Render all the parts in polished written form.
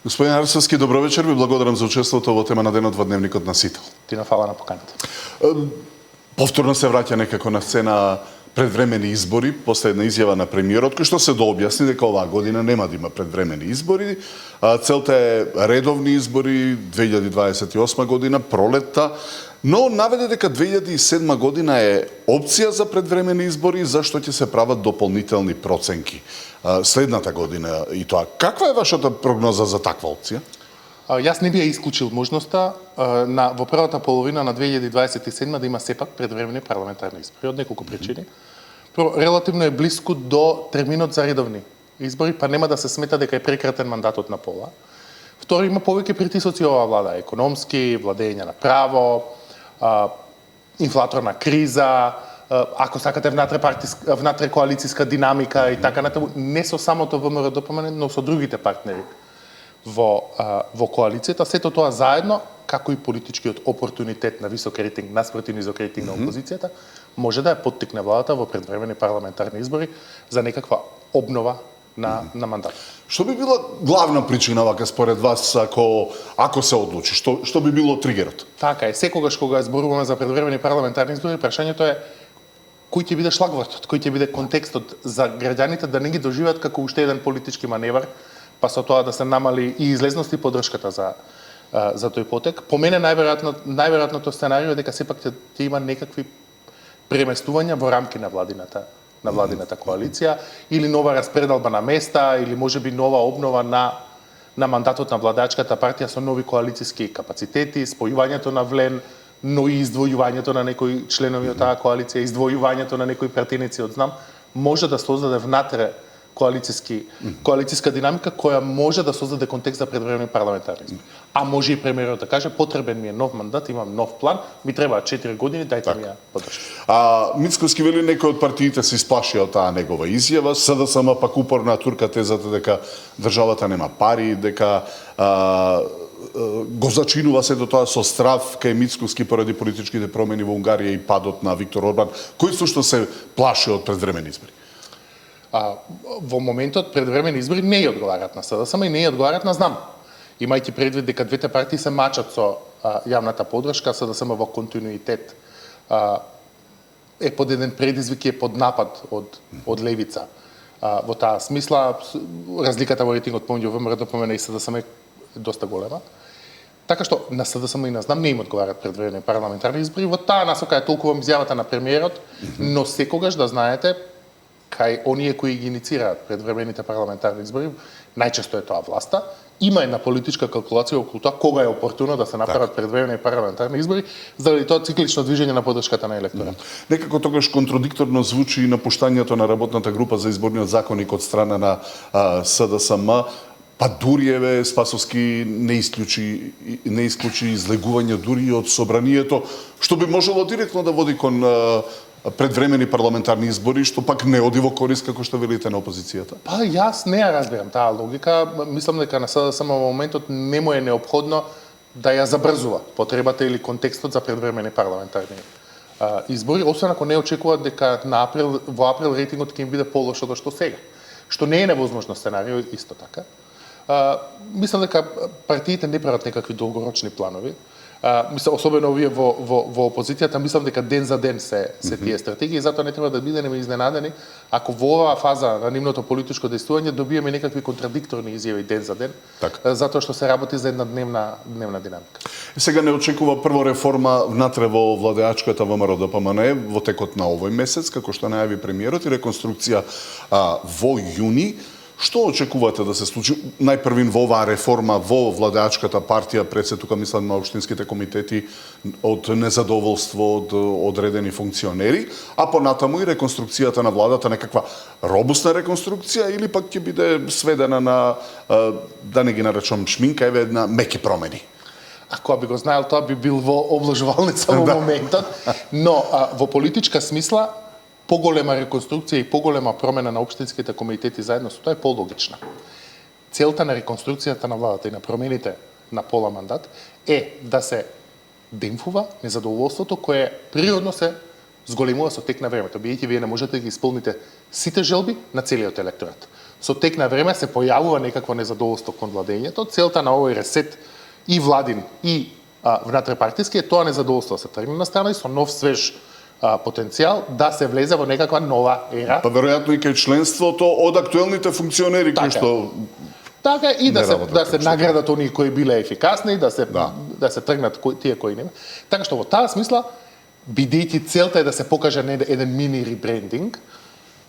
Господин Арсовски, добро вечер, ви благодарам за учеството во тема на денот во Дневникот на Сител. Ти нафала на поканата. Повторно се враќа некако на сцена предвремени избори, после една изјава на премиерот, кој што се дообјасни дека оваа година нема да има предвремени избори. Целта е редовни избори 2028 година, пролетта, но наведе дека 2007 година е опција за предвремени избори, зашто ќе се прават дополнителни проценки следната година и тоа. Каква е вашата прогноза за таква опција? Јас не би ја исклучил можноста во првата половина на 2027 да има сепак предвремени парламентарни избори од неколку причини. Прво, релативно е блиску до терминот за редовни избори, па нема да се смета дека е прекратен мандатот на пола. Второ, има повеќе притисоци оваа влада, економски, владење на право, инфлаторна криза, ако сакате внатре коалициска динамика и така натаму, не со самото ВМРО-ДПМН, но со другите партнери во коалицијата. Сето тоа заедно, како и политичкиот опортунитет на висок рейтинг наспроти низок рейтинг на опозицијата, може да ја поттикне владата во предвремени парламентарни избори за некаква обнова на мандат. Што би била главна причина вака според вас ако се одлучи? Што би било тригерот? Така е, секогаш кога зборуваме за предвремени парламентарни избори, прашањето е кој ќе биде шлагвортот, кој ќе биде контекстот за граѓаните да не ги доживеат како уште еден политички маневр, па со тоа да се намали и излезност и поддршката за тој потек. По мене најверојатното сценарио е дека сепак ќе има некакви преместувања во рамки на владината коалиција или нова распределба на места или можеби нова обнова на мандатот на владачката партија со нови коалициски капацитети, спојувањето на влен, но и издвојувањето на некои членови од таа коалиција, издвојувањето на некои пратеници од знам, може да создаде внатре коалициска динамика која може да создаде контекст за предвремени парламентарни избори. А може и премиерот да каже потребен ми е нов мандат, имам нов план, ми требаат 4 години, дајте ми ја поддршка. Мицковски вели некои од партиите се исплашија од таа негова изјава, СДСМ пак упорно турка тезата дека државата нема пари, дека го зачинува сето тоа со страв кај Мицковски поради политичките промени во Унгарија и падот на Виктор Орбан, кој сушто се плаши од предвремени избори? Во моментот предвремени избори не ја одговарат на СДСМ и не ја одговарат на ЗНАМ. Имајќи предвид дека двете партии се мачат со јавната поддршка, СДСМ во континуитет е под еден предизвик и е под напад од левица. Во таа смисла, разликата во рейтингот помеѓу ВМРО-ДПМН и СДСМ е доста голема. Така што на СДСМ и на ЗНАМ не им одговарат предвремени парламентарни избори. Во таа насока е толкова изјавата на премиерот, но секогаш да знаете, кај оние кои ги иницираат предвремените парламентарни избори, најчесто е тоа власта, има една политичка калкулација околу тоа кога е опортуно да се направат предвремени парламентарни избори, заради тоа циклично движење на поддршката на електорат. Некако тогаш контрадикторно звучи и напуштањето на работната група за изборниот законник од страна на СДСМ, па дури Спасовски не исклучи излегување дури од собранието, што би можело директно да води кон предвремени парламентарни избори, што пак не оди во корист, како што велите, на опозицијата? Па јас не ја разбирам таа логика. Мислам дека на СДСМ во моментот не му е неопходно да ја забрзува потребата или контекстот за предвремени парламентарни избори, освен ако не очекуваат дека во април рейтингот ќе им биде полош од што сега, што не е невозможно сценарио исто така. Мислам дека партиите не прават некакви долгорочни планови. Особено овие во опозицијата, мислам дека ден за ден се тие стратегии, затоа не треба да бидеме изненадени ако во оваа фаза на нивното политичко дејствување добиеме некакви контрадикторни изјави ден за ден, затоа што се работи за една дневна динамика. Сега не очекува прво реформа внатре во владеачката ВМРО-ДПМН во текот на овој месец, како што најави премиерот, и реконструкција во јуни. Што очекувате да се случи најпрвин во оваа реформа во владеачката партија, пред се тука мислам на општинските комитети од незадоволство од одредени функционери, а понатаму и реконструкцијата на владата, некаква робусна реконструкција или пак ќе биде сведена на, да не ги наречам шминка, една меки промени? Ако би го знаел, тоа би бил во обложувалница во моментот, но во политичка смисла поголема реконструкција и поголема промена на општинските комитети заедно со тоа е пологична. Целта на реконструкцијата на владата и на промените на пола мандат е да се демфува незадоволството кое природно се зголемува со тек на времето, бидејќи вие не можете да ги исполните сите желби на целиот електорат. со тек на време се појавува некакво незадоволство кон владењето. Целта на овој ресет и владин и внатрепартиски е тоа незадоволство да се тргне на страна и со нов свеж потенцијал да се влезе во некаква нова ера. Па веројатно и кај членството од актуелните функционери кои што така и да се наградат оние кои биле ефикасни, да се тргнат тие кои не. Така што во таа смисла, бидејќи целта е да се покаже еден мини ребрендинг,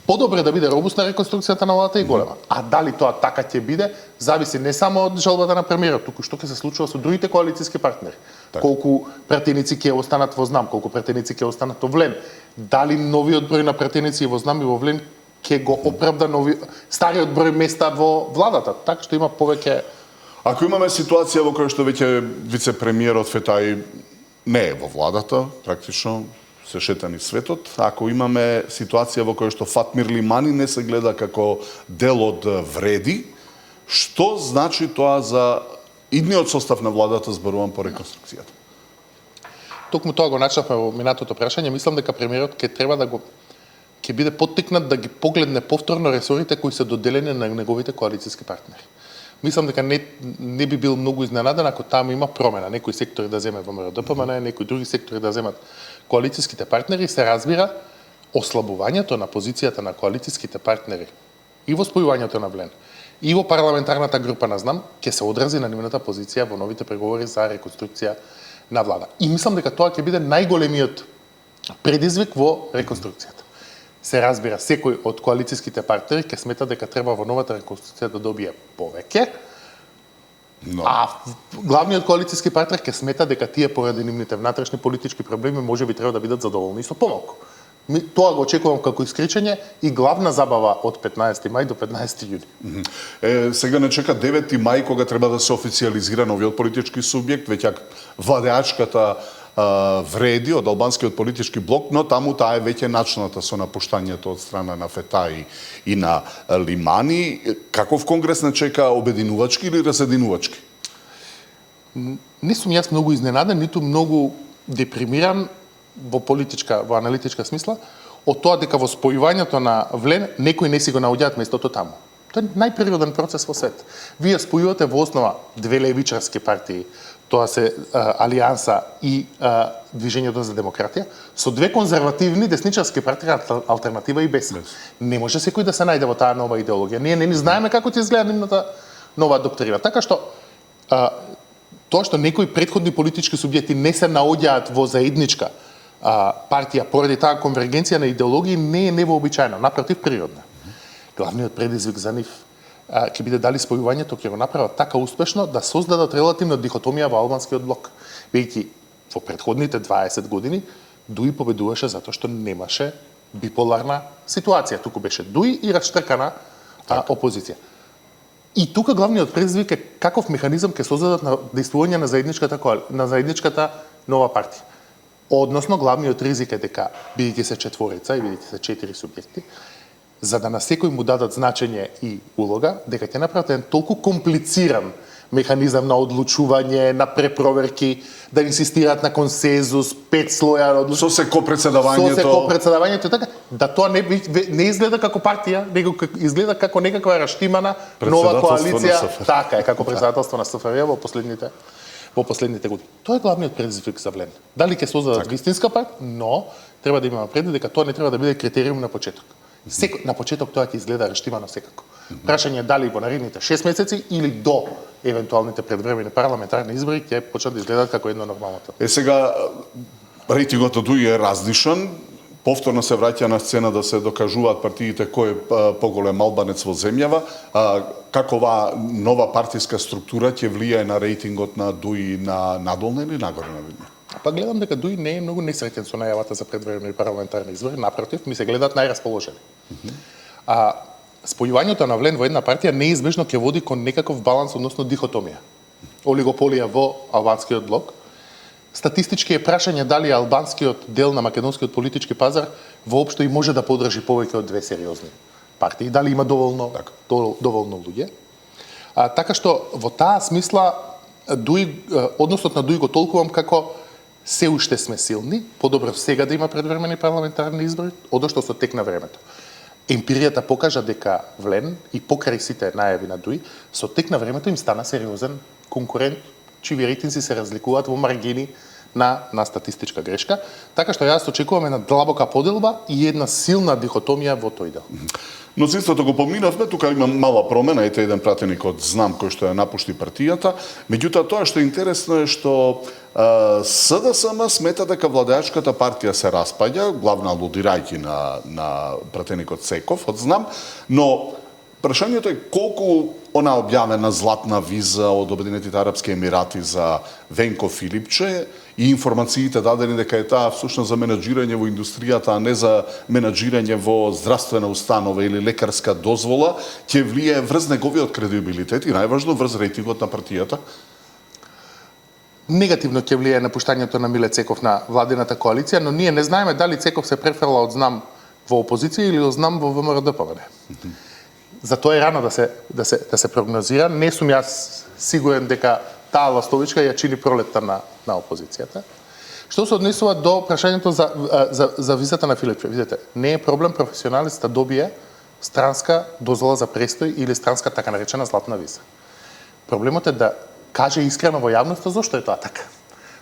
подобре да биде робусна реконструкцијата на владата и голема. А дали тоа така ќе биде, зависи не само од жалбата на премиерот, туку што ќе се случува со другите коалициски партнери. Так. Колку пратеници ќе останат во ЗНАМ, колку пратеници ќе останат во ВЛЕН. Дали новиот број на пратеници во ЗНАМ и во ВЛЕН ќе го оправда стариот број места во владата, така што има повеќе. Ако имаме ситуација во која што веќе вице-премиерот Фетај не е во владата, практично се шета низ светот, ако имаме ситуација во која што Фатмир Лимани не се гледа како дел од вреди, што значи тоа за идниот состав на владата, зборувам по реконструкцијата? Токму тоа го начнавме во минатото прашање, мислам дека премиерот ќе треба да ќе биде поттикнат да ги погледне повторно ресорите кои се доделени на неговите коалициски партнери. Мислам дека не би бил многу изненаден ако таму има промена, некои сектори да земе ВМРО ДПМН, некои други сектори да земат коалициските партнери, се разбира ослабувањето на позицијата на коалициските партнери и во спојувањето на ВЛЕН и во парламентарната група на ЗНАМ ќе се одрази на нивната позиција во новите преговори за реконструкција на влада. И мислам дека тоа ќе биде најголемиот предизвик во реконструкцијата. Се разбира, секој од коалициските партнери ќе смета дека треба во новата реконструкција да добие повеќе, а главниот коалициски партнер ќе смета дека тие поради нивните внатрешни политички проблеми можеби треба да бидат задоволни со помалку. Тоа го очекувам како искричење и главна забава од 15 мај до 15 јуни. Сега не чека 9 мај кога треба да се официализира новиот политички субјект, веќе владеачката вреди од албанскиот политички блок, но таму таа е веќе начната со напуштањето од страна на Фетај и на Лимани. Каков конгрес не чека, обединувачки или разединувачки? Не сум јас многу изненаден, ниту многу депримиран во аналитичка смисла, од тоа дека во спојувањето на ВЛЕН некои не си го наоѓаат местото таму. Тоа е најприроден процес во свет. Вие спојувате во основа две левичарски партии, тоа се Алијанса и Движењето за демократија, со две конзервативни десничарски партии, Алтернатива и БЕС. Не може секој да се најде во таа нова идеологија. Ние не знаеме како ќе изгледа нивната нова доктрина. Така што тоа што некои претходни политички субјекти не се наоѓаат во заедничка партија поради таа конвергенција на идеологии не е невообичаено, напротив природна. Главниот предизвик за нив ќе биде дали спојувањето ќе го направат така успешно да создадат релативна дихотомија во албанскиот блок. Веќе во претходните 20 години Дуи победуваше затоа што немаше биполарна ситуација, туку беше Дуи и расштркана опозиција. И тука главниот предизвик е каков механизам ќе создадат на действување на заедничката нова партија. Односно, главниот ризик е дека, бидејќи се четворица и бидејќи се 4 субјекти, за да на секој му дадат значење и улога, дека ќе направат еден толку комплициран механизам на одлучување, на препроверки, да инсистираат на консензус, 5 слоја со се копредседавањето, така, да тоа не изгледа како партија, него изгледа како некаква раштимана нова коалиција, така е, како председателство на СФРЈ во последните години. Тоа е главниот предизвик за ВЛЕН. Дали ќе создадат вистинска партија, но треба да имаме предвид дека тоа не треба да биде критериум на почеток. На почеток тоа ќе изгледа раштимано секако. Прашање е дали во наредните 6 месеци или до евентуалните предвремени парламентарни избори ќе почнат да изгледаат како едно нормалното. Сега рейтингот од Дуи е различен. Повторно се враќа на сцена да се докажуваат партиите кој е поголем албанец во земјава. Како оваа нова партиска структура ќе влијае на рейтингот на Дуи на надолна или нагорна линија? Па гледам дека Дуи не е многу несреќен со најавата за предвремени парламентарни избори, напротив, ми се гледаат најрасположени. Спојувањето на ВЛЕН во една партија неизбежно ќе води кон некаков баланс, односно дихотомија. Олигополија во албанскиот блок. Статистички е прашање дали албанскиот дел на македонскиот политички пазар воопшто и може да поддржи повеќе од две сериозни партии, дали има доволно луѓе. Така што во таа смисла односот на Дуи го толкувам како се уште сме силни, подобро сега да има предвремени парламентарни избори, одошто со тек на времето. емпиријата покажа дека Влен и покрај сите најави на ДУИ, со тек на времето им стана сериозен конкурент, чии рейтинзи се разликуваат во маргини на статистичка грешка, така што јас очекувам една длабока поделба и една силна дихотомија во тој дел. Но истото го поминавме, тука има мала промена, ете еден пратеник од ЗНАМ кој што ја напушти партијата, меѓутоа тоа што е интересно е што СДСМ смета дека владеачката партија се распаѓа, главно алудирајќи на пратеникот Секов од ЗНАМ, но прашањето е колку она објавена златна виза од Обединетите арапски емирати за Венко Филипче и информациите дадени дека е таа всушност за менаџирање во индустријата, а не за менаџирање во здравствена установа или лекарска дозвола, ќе влие врз неговиот кредибилитет и најважно врз рейтингот на партијата? Негативно ќе влие напуштањето на Миле Цеков на владината коалиција, но ние не знаеме дали Цеков се префрла од ЗНАМ во опозиција или од ЗНАМ во ВМРО-ДПМН. Затоа е рано да се прогнозира. Не сум јас сигурен дека таа ластовичка ја чини пролетта на опозицијата. Што се однесува до прашањето за визата на Филипче, видите, не е проблем професионалист да добие странска дозвола за престој или странска така наречена златна виза. Проблемот е да каже искрено во јавноста зошто е тоа така.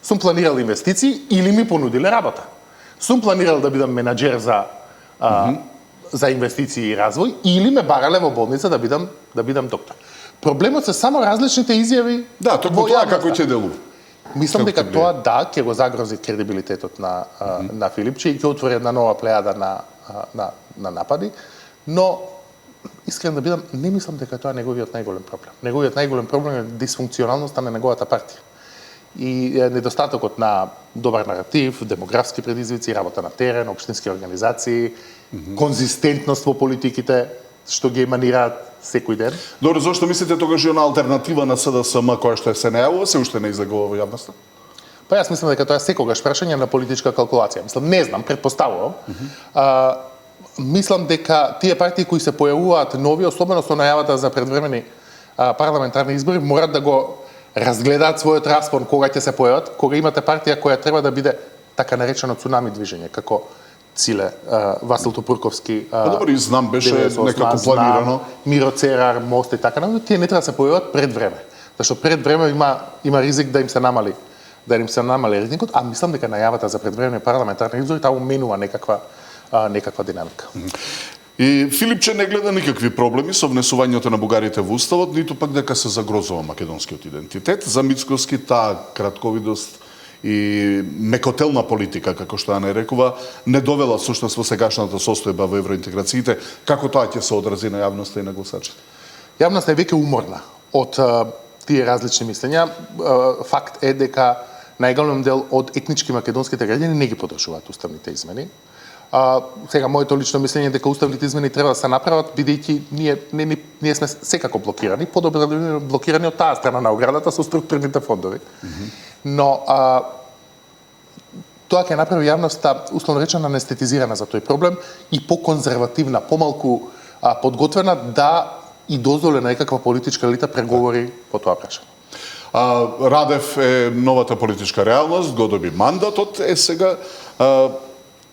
Сум планирал инвестиции или ми понудиле работа. Сум планирал да бидам менаџер за инвестиции и развој или ме барале во болница да бидам доктор. Проблемот се само различните изјави. Да, токму тоа како ќе делува. Мислам дека тоа ќе го загрози кредибилитетот на Филипче и ќе отвори една нова плејада на напади, но искрен да бидам, не мислам дека тоа е неговиот најголем проблем. Неговиот најголем проблем е дисфункционалноста на неговата партија. И недостатокот на добар наратив, демографски предизвици, работа на терен, општински организации, конзистентност во политиките, што ги еманираат секој ден. Добро, зошто мислите тогаш и она алтернатива на СДСМ која што се најавува, се уште не излегува во јавноста? Па јас мислам дека тоа е секогаш прашање на политичка калкулација. Мислам, не знам, претпоставувам. Мислам дека тие партии кои се појавуваат нови, особено со најавата за предвремени парламентарни избори, морат да го разгледаат својот распон кога ќе се појават, кога имате партија која треба да биде така наречено цунами движење, како Циле, Васил Топурковски, добро, знам, беше некако планирано. Миро Церар, Мост и така, но тие не треба да се појават пред време. Зашто пред време има ризик да им се намали рейтингот, а мислам дека најавата за предвремени парламентарни избори таму менува некаква динамика. И Филипче не гледа никакви проблеми со внесувањето на бугарите во уставот, ниту пак дека се загрозува македонскиот идентитет. За Мицкоски таа кратковидост и мекотелна политика, како што ја нарекува, не довела всушност во сегашната состојба во евроинтеграциите. Како тоа ќе се одрази на јавноста и на гласачите? Јавноста е веќе уморна од тие различни мислења. Факт е дека најголем дел од етнички македонските граѓани не ги подржуваат уставните измени. Сега моето лично мислење е дека уставните измени треба да се направат, бидејќи ние сме секако блокирани, подобро да блокирани од таа страна на оградата со структурните фондови. Но тоа ќе направи јавноста, условно речено, анестетизирана за тој проблем и поконзервативна, помалку подготвена да и дозволи на некаква политичка елита преговори по тоа прашање. Радев е новата политичка реалност, го доби мандатот, сега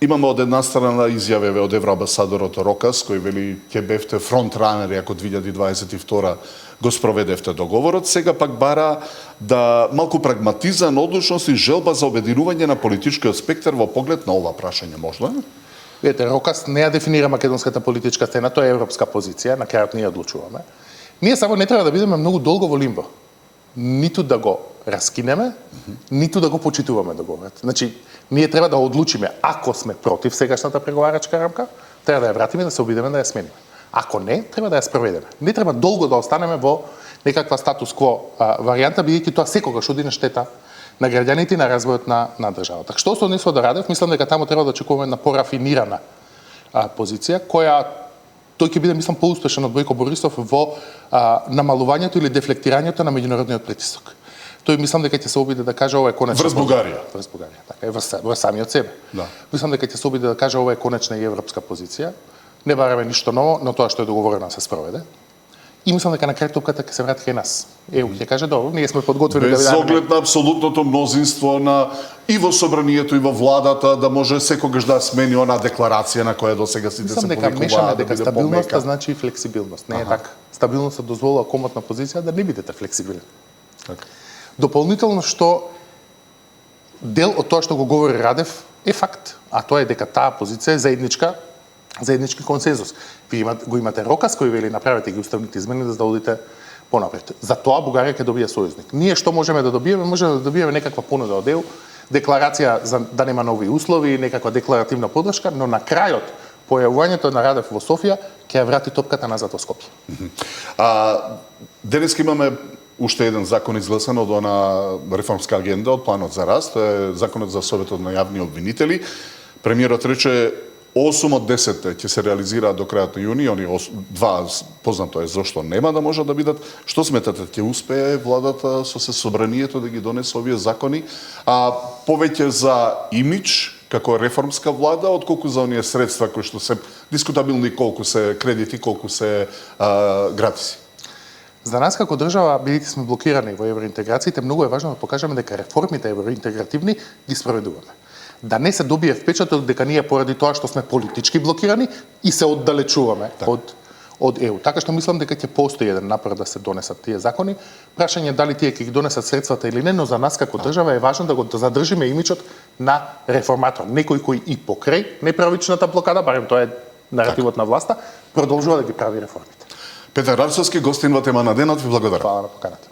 имаме од една страна изјаве од евроамбасадорот Рокас, кој вели ќе бевте фронтранери ако 2022 го спроведевте договорот, сега пак бара да малку прагматизам, одлучност и желба за обединување на политичкиот спектар во поглед на ова прашање, можно ли? Видете, Рокас не ја дефинира македонската политичка сцена, тоа е европска позиција, на крајот ние одлучуваме. Ние само не треба да бидеме многу долго во лимбо. Ниту да го раскинеме, ниту да го почитуваме договорот. Значи, ние треба да одлучиме, ако сме против сегашната преговарачка рамка, треба да ја вратиме, да се обидеме да ја смениме. Ако не, треба да ја спроведеме. Не треба долго да останеме во некаква статус-кво варијанта, бидејќи тоа секогаш оди на штета на граѓаните и на развојот на државата. Што се однесува до Радев, мислам дека таму треба да очекуваме една порафинирана позиција, која тој ќе биде, мислам, поуспешен од Бојко Борисов во намалувањето или дефлектирањето на меѓународниот притисок. Тој мислам дека ќе се обиде да каже ова е конечна врз Бугарија. Врз Бугарија, така е, врз самиот себе. Да. Мислам дека ќе се обиде да каже ова е конечна и европска позиција. Не бараме ништо ново, но тоа што е договорено се спроведе. И мислам дека на крај топката ќе се врати кај нас. ЕУ ќе каже добро, ние сме подготвени без да ви оглед на апсолутното мнозинство на и во собранието и во владата да може секогаш да смени она декларација на која досега сите се Мислам дека мешаме повикуваат дека биде стабилноста помека. значи и флексибилност. Не е така. Стабилноста дозволува комотна позиција да не бидете флексибилни. Така. Дополнително што дел од тоа што го говори Радев е факт, а тоа е дека таа позиција е заеднички консензус. Ви го имате Рокас кој вели направете ги уставните измени за да одите понапред. За тоа Бугарија ќе добие сојузник. Ние што можеме да добиеме? Можеме да добиеме некаква понуда од ЕУ, декларација за да нема нови услови, некаква декларативна поддршка, но на крајот појавувањето на Радев во Софија ќе ја врати топката назад во Скопје. Денеска имаме уште еден закон изгласан од она реформска агенда од планот за раст, тоа е законот за Советот на јавни обвинители. Премиерот рече 8 од 10 ќе се реализираат до крајот на јуни, они два познато е зошто нема да можат да бидат. Што сметате, ќе успее владата со собранието да ги донесе овие закони, повеќе за имидж како реформска влада, отколку за оние средства кои што се дискутабилни, колку се кредити, колку се гратиси? За нас како држава, бидејќи сме блокирани во евроинтеграциите, многу е важно да покажеме дека реформите евроинтегративни ги спроведуваме. Да не се добие впечаток дека ние поради тоа што сме политички блокирани и се оддалечуваме од ЕУ. Така што мислам дека ќе постои еден напор да се донесат тие закони. Прашање дали тие ќе ги донесат средствата или не, но за нас како држава е важно да го задржиме имиджот на реформатор. Некој кој и покрај неправичната блокада, барем тоа е наративот на власта, продолжува да ги прави реформите. Петар Арцовски, гостин во тема на денот, ви благодарам. Фала на поканата.